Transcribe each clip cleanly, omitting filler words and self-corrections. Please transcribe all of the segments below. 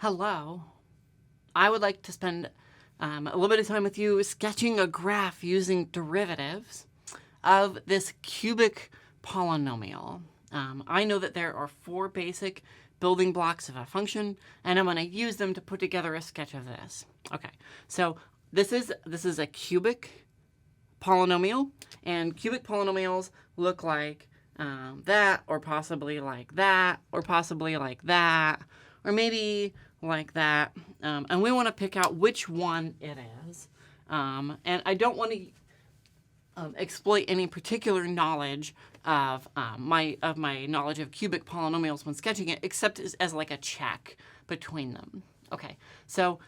Hello. I would like to spend a little bit of time with you sketching a graph using derivatives of this cubic polynomial. I know that there are 4 basic building blocks of a function, and I'm going to use them to put together a sketch of this. Okay, so this is a cubic polynomial, and cubic polynomials look like that, or possibly like that, or possibly like that, or maybe like that. And we want to pick out which one it is. And I don't want to exploit any particular knowledge of my knowledge of cubic polynomials when sketching it, except as like a check between them. Okay, so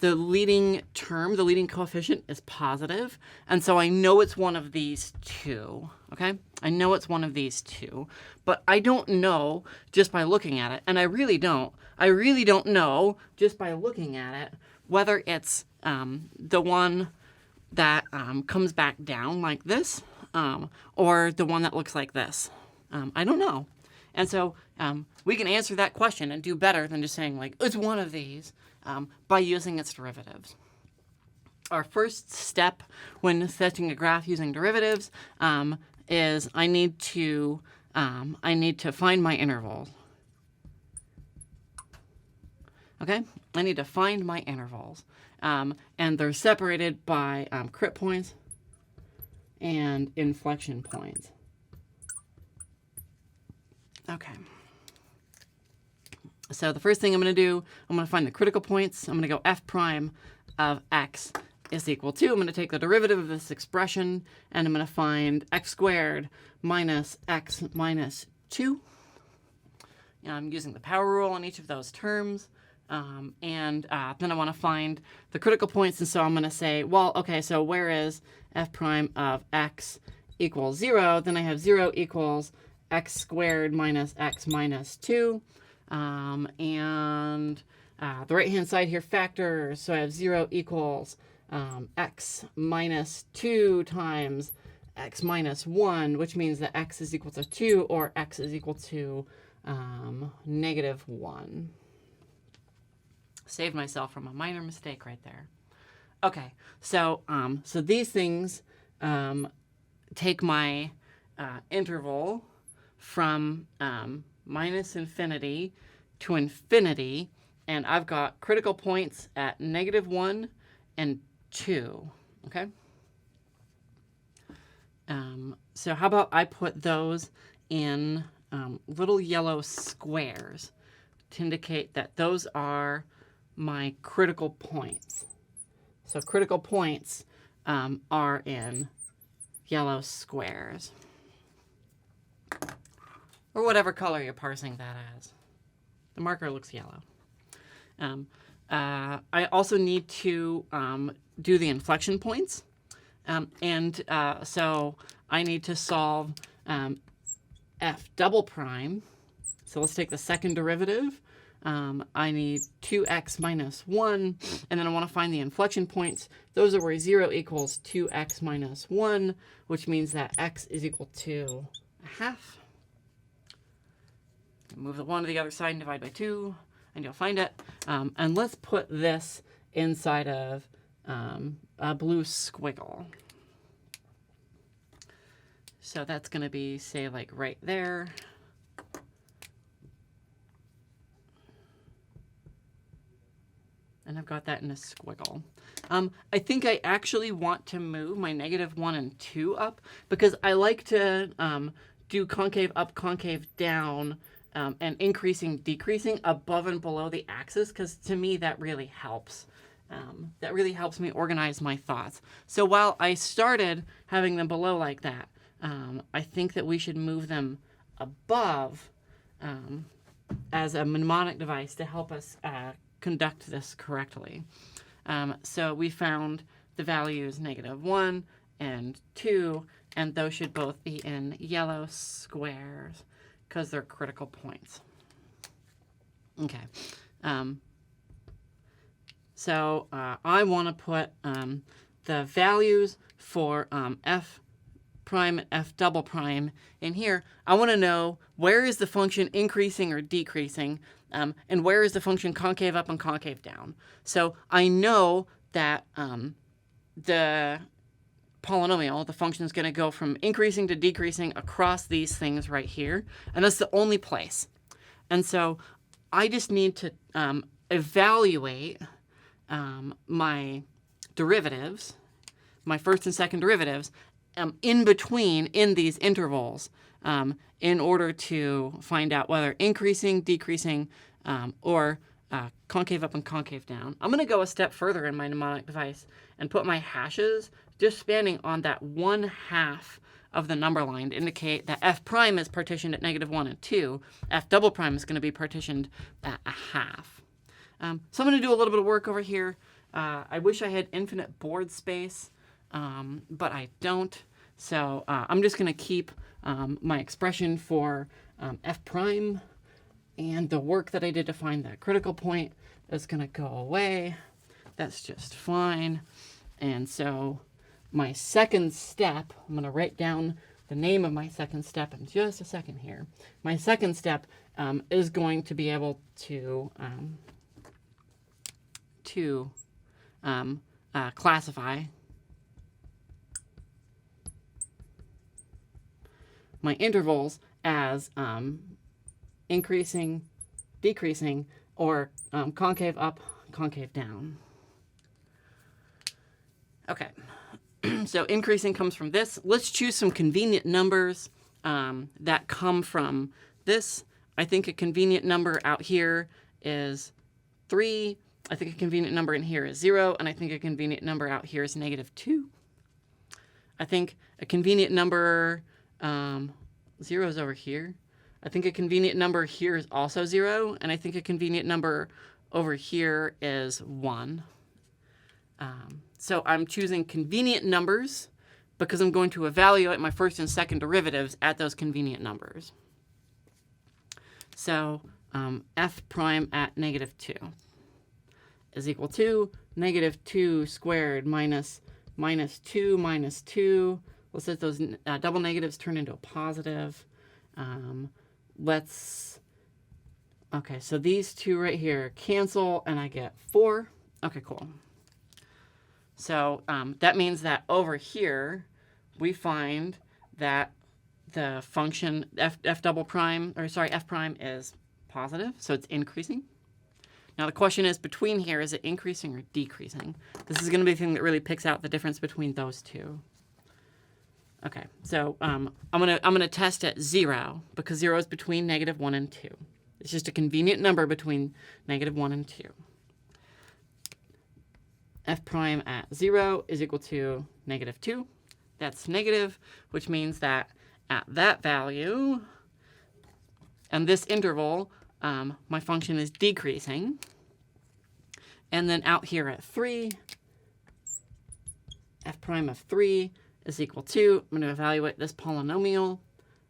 the leading term, the leading coefficient is positive, and so I know it's one of these two, okay? I know it's one of these two, but I don't know just by looking at it, and I really don't know just by looking at it whether it's the one that comes back down like this or the one that looks like this. I don't know. And so we can answer that question and do better than just saying, like, it's one of these by using its derivatives. Our first step when sketching a graph using derivatives is I need to find my intervals. Okay, I need to find my intervals. And they're separated by crit points and inflection points. Okay. So the first thing I'm going to do, I'm going to find the critical points. I'm going to go f prime of x is equal to, I'm going to take the derivative of this expression, and I'm going to find x squared minus x minus 2. I'm using the power rule on each of those terms. And then I want to find the critical points, and so I'm going to say, well, okay, so where is f prime of x equals 0? Then I have 0 equals x squared minus x minus 2. And the right-hand side here factors, so I have 0 equals x minus 2 times x minus 1, which means that x is equal to 2, or x is equal to negative 1. Saved myself from a minor mistake right there. Okay, so so these things take my interval from minus infinity to infinity, and I've got critical points at negative 1 and 2. Okay. So how about I put those in little yellow squares to indicate that those are my critical points. So critical points are in yellow squares, or whatever color you're parsing that as. The marker looks yellow. I also need to do the inflection points, so I need to solve f double prime. So let's take the second derivative. I need 2x minus 1, and then I want to find the inflection points. Those are where 0 equals 2x minus 1, which means that x is equal to a half. Move the 1 to the other side and divide by 2, and you'll find it. And let's put this inside of a blue squiggle. So that's going to be, say, like right there. And I've got that in a squiggle. I think I actually want to move my negative 1 and 2 up, because I like to do concave up, concave down, and increasing, decreasing above and below the axis, because to me that really helps. That really helps me organize my thoughts. So while I started having them below like that, I think that we should move them above as a mnemonic device to help us conduct this correctly. So we found the values negative 1 and 2, and those should both be in yellow squares because they're critical points. Okay. So I want to put the values for f prime and f double prime in here. I want to know, where is the function increasing or decreasing? And where is the function concave up and concave down? So I know that the polynomial, the function is going to go from increasing to decreasing across these things right here. And that's the only place. And so I just need to evaluate my derivatives, my first and second derivatives, in between in these intervals in order to find out whether increasing, decreasing, or concave up and concave down. I'm going to go a step further in my mnemonic device and put my hashes just spanning on that 1/2 of the number line to indicate that f prime is partitioned at -1 and 2. F double prime is going to be partitioned at 1/2. So I'm going to do a little bit of work over here. I wish I had infinite board space, but I don't. So I'm just going to keep my expression for f prime, and the work that I did to find that critical point is going to go away. That's just fine. And so my second step, I'm going to write down the name of my second step in just a second here. My second step is going to be able to classify my intervals as increasing, decreasing, or concave up, concave down. Okay, so increasing comes from this. Let's choose some convenient numbers that come from this. I think a convenient number out here is 3. I think a convenient number in here is 0. And I think a convenient number out here is -2. I think a convenient number, 0 is over here. I think a convenient number here is also 0. And I think a convenient number over here is 1. So I'm choosing convenient numbers because I'm going to evaluate my first and second derivatives at those convenient numbers. So f prime at -2 is equal to -2 squared minus -2 minus 2. Let's let those double negatives turn into a positive. Okay, so these two right here cancel, and I get 4. Okay, cool. So that means that over here, we find that the function f prime is positive, so it's increasing. Now the question is, between here, is it increasing or decreasing? This is going to be the thing that really picks out the difference between those two. Okay, so I'm gonna test at 0 because 0 is between -1 and 2. It's just a convenient number between -1 and 2. F prime at 0 is equal to -2. That's negative, which means that at that value, and this interval, my function is decreasing. And then out here at 3, f prime of 3 is equal to, I'm going to evaluate this polynomial.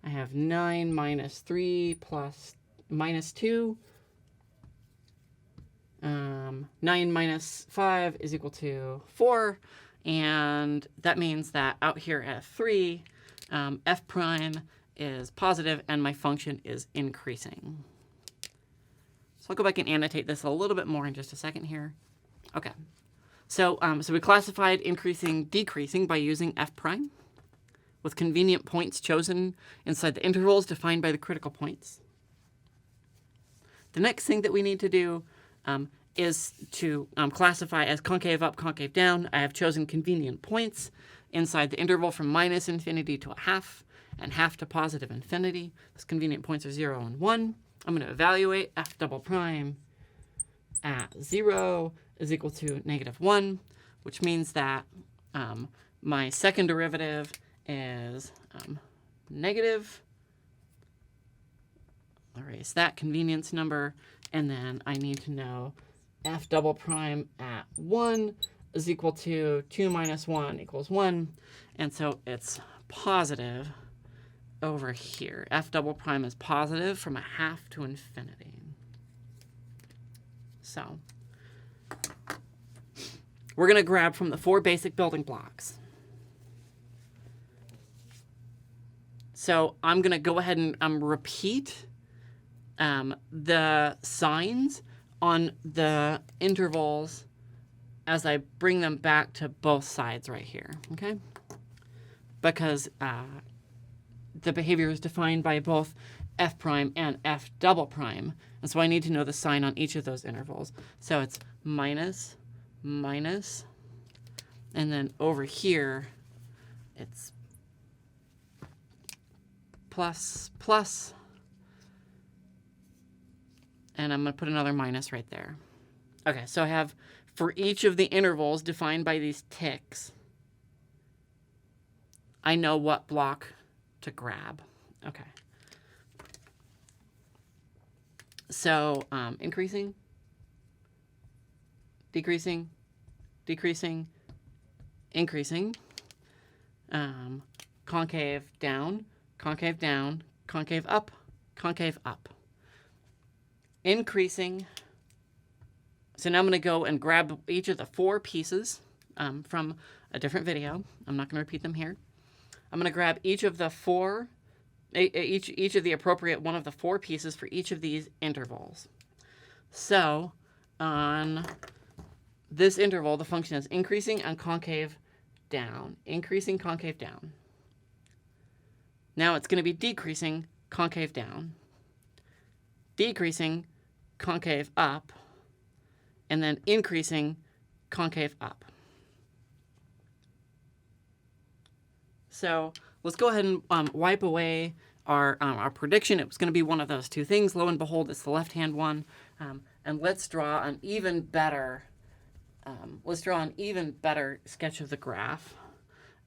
I have 9 minus 3 plus -2. 9 minus 5 is equal to 4. And that means that out here at 3, f prime is positive and my function is increasing. So I'll go back and annotate this a little bit more in just a second here. Okay. So we classified increasing, decreasing by using f prime with convenient points chosen inside the intervals defined by the critical points. The next thing that we need to do is to classify as concave up, concave down. I have chosen convenient points inside the interval from -infinity to 1/2 and 1/2 to positive infinity. Those convenient points are 0 and 1. I'm going to evaluate f double prime at 0 is equal to -1, which means that my second derivative is negative. Erase that convenience number, and then I need to know f double prime at 1 is equal to 2 minus 1 equals 1, and so it's positive over here. F double prime is positive from 1/2 to infinity. So we're going to grab from the 4 basic building blocks. So I'm going to go ahead and repeat the signs on the intervals as I bring them back to both sides right here, okay? Because the behavior is defined by both f prime and f double prime. And so I need to know the sign on each of those intervals. So it's minus, minus, and then over here, it's plus, plus, and I'm going to put another minus right there. Okay, so I have, for each of the intervals defined by these ticks, I know what block to grab. Okay. So increasing, decreasing, decreasing, increasing, concave down, concave down, concave up, concave up. Increasing. So now I'm going to go and grab each of the 4 pieces from a different video. I'm not going to repeat them here. I'm going to grab each of the 4, each of the appropriate one of the 4 pieces for each of these intervals. So on this interval, the function is increasing and concave down, increasing, concave down. Now it's going to be decreasing, concave down, decreasing, concave up, and then increasing, concave up. So let's go ahead and wipe away our prediction. It was going to be one of those 2 things. Lo and behold, it's the left-hand one. And let's draw an even better sketch of the graph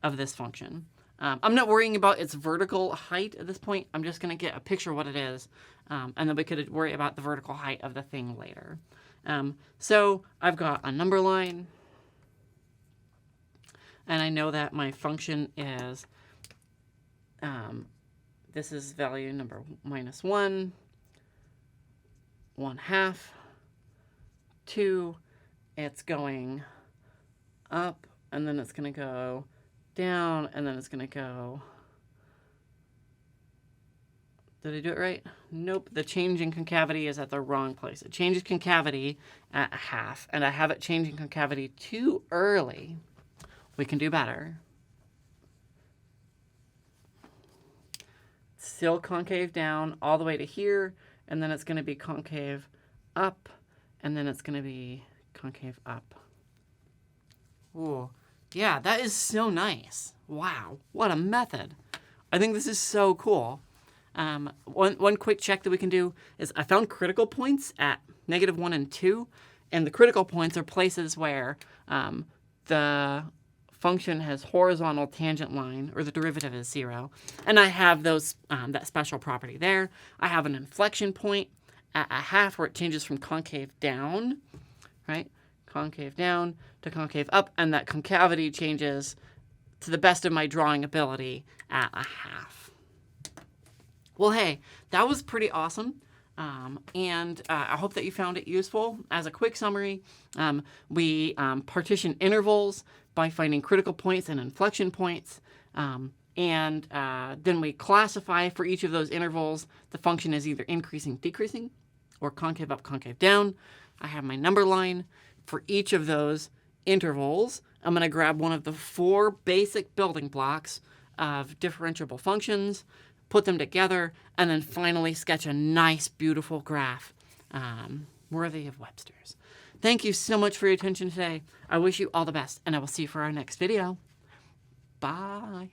of this function. I'm not worrying about its vertical height at this point. I'm just going to get a picture of what it is, and then we could worry about the vertical height of the thing later. So I've got a number line, and I know that my function is, this is value number -1, 1/2, 2. It's going up, and then it's going to go down, and then it's going to go... Did I do it right? Nope. The change in concavity is at the wrong place. It changes concavity at 1/2, and I have it changing concavity too early. We can do better. Still concave down all the way to here, and then it's going to be concave up, and then it's going to be concave up. Ooh, yeah, that is so nice. Wow, what a method. I think this is so cool. One quick check that we can do is I found critical points at -1 and 2, and the critical points are places where the function has horizontal tangent line, or the derivative is 0, and I have those that special property there. I have an inflection point at 1/2 where it changes from concave down, right? Concave down to concave up, and that concavity changes to the best of my drawing ability at 1/2. Well, hey, that was pretty awesome, and I hope that you found it useful. As a quick summary, we partition intervals by finding critical points and inflection points, and then we classify for each of those intervals. The function is either increasing, decreasing, or concave up, concave down. I have my number line for each of those intervals. I'm going to grab one of the 4 basic building blocks of differentiable functions, put them together, and then finally sketch a nice, beautiful graph worthy of Webster's. Thank you so much for your attention today. I wish you all the best, and I will see you for our next video. Bye.